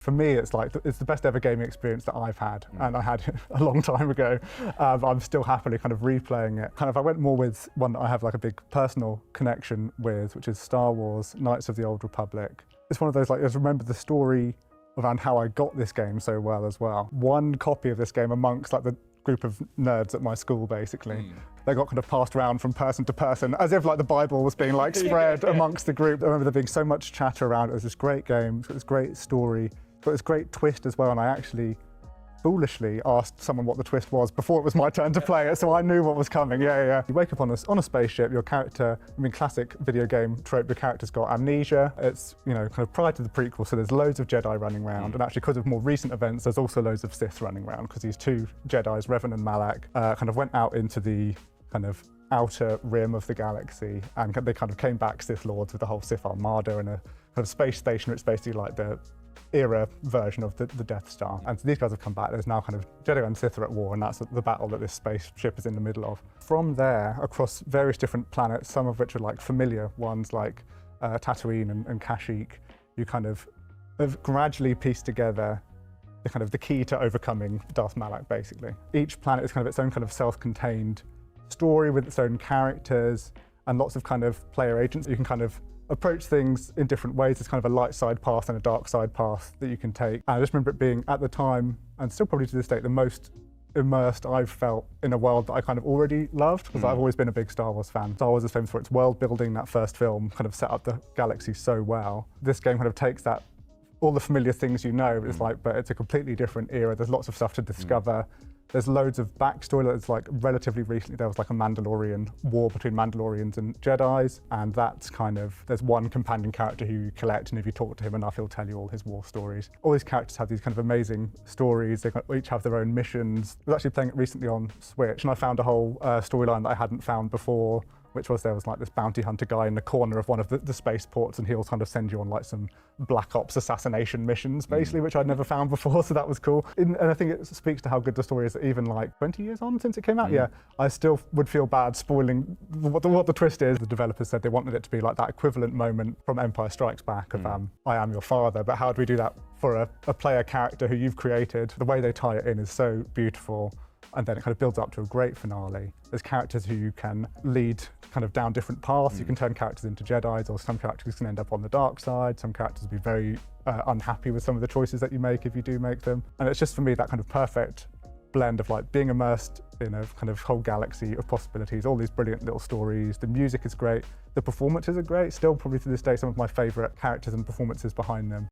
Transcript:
For me, it's like, it's the best ever gaming experience that I've had, and I had a long time ago. But I'm still happily kind of replaying it. I went more with one that I have like a big personal connection with, which is Star Wars: Knights of the Old Republic. It's one of those, like, I just remember the story around how I got this game so well as well. One copy of this game amongst like the group of nerds at my school, basically. They got kind of passed around from person to person, as if like the Bible was being like spread amongst the group. I remember there being so much chatter around it. It was this great game, it was this great story, but this great twist as well, and I actually foolishly asked someone what the twist was before it was my turn to play it, so I knew what was coming. Yeah. You wake up on a spaceship, your character, I mean, classic video game trope, your character's got amnesia. It's, you know, kind of prior to the prequel, so there's loads of Jedi running around, and actually because of more recent events, there's also loads of Sith running around, because these two Jedis, Revan and Malak, kind of went out into the kind of outer rim of the galaxy, and they kind of came back Sith Lords with the whole Sith Armada and a kind of space station. It's basically like the era version of the Death Star. And so these guys have come back. There's now kind of Jedi and Sith are at war, and that's the battle that this spaceship is in the middle of. From there, across various different planets, some of which are like familiar ones like Tatooine and Kashyyyk, you kind of have gradually pieced together the key to overcoming Darth Malak, basically. Each planet is kind of its own kind of self-contained story with its own characters and lots of kind of player agents. You can kind of approach things in different ways. There's kind of a light side path and a dark side path that you can take. And I just remember it being, at the time, and still probably to this day, the most immersed I've felt in a world that I kind of already loved, because I've always been a big Star Wars fan. Star Wars is famous for its world building. That first film kind of set up the galaxy so well. This game kind of takes that, all the familiar things you know, it's like, but it's a completely different era. There's lots of stuff to discover. There's loads of backstory. That's like relatively recently there was like a Mandalorian war between Mandalorians and Jedis, and that's kind of, there's one companion character who you collect, and if you talk to him enough, he'll tell you all his war stories. All these characters have these kind of amazing stories. They each have their own missions. I was actually playing it recently on Switch, and I found a whole storyline that I hadn't found before, which was there was like this bounty hunter guy in the corner of one of the spaceports, and he'll kind of send you on like some Black Ops assassination missions, basically, which I'd never found before, so that was cool. And I think it speaks to how good the story is that even like 20 years on since it came out, I still would feel bad spoiling what the twist is. The developers said they wanted it to be like that equivalent moment from Empire Strikes Back of I am your father, but how do we do that for a player character who you've created? The way they tie it in is so beautiful. And then it kind of builds up to a great finale. There's characters who you can lead kind of down different paths. You can turn characters into Jedis, or some characters can end up on the dark side. Some characters will be very unhappy with some of the choices that you make if you do make them. And it's just, for me, that kind of perfect blend of like being immersed in a kind of whole galaxy of possibilities, all these brilliant little stories. The music is great. The performances are great. Still, probably to this day, some of my favorite characters and performances behind them.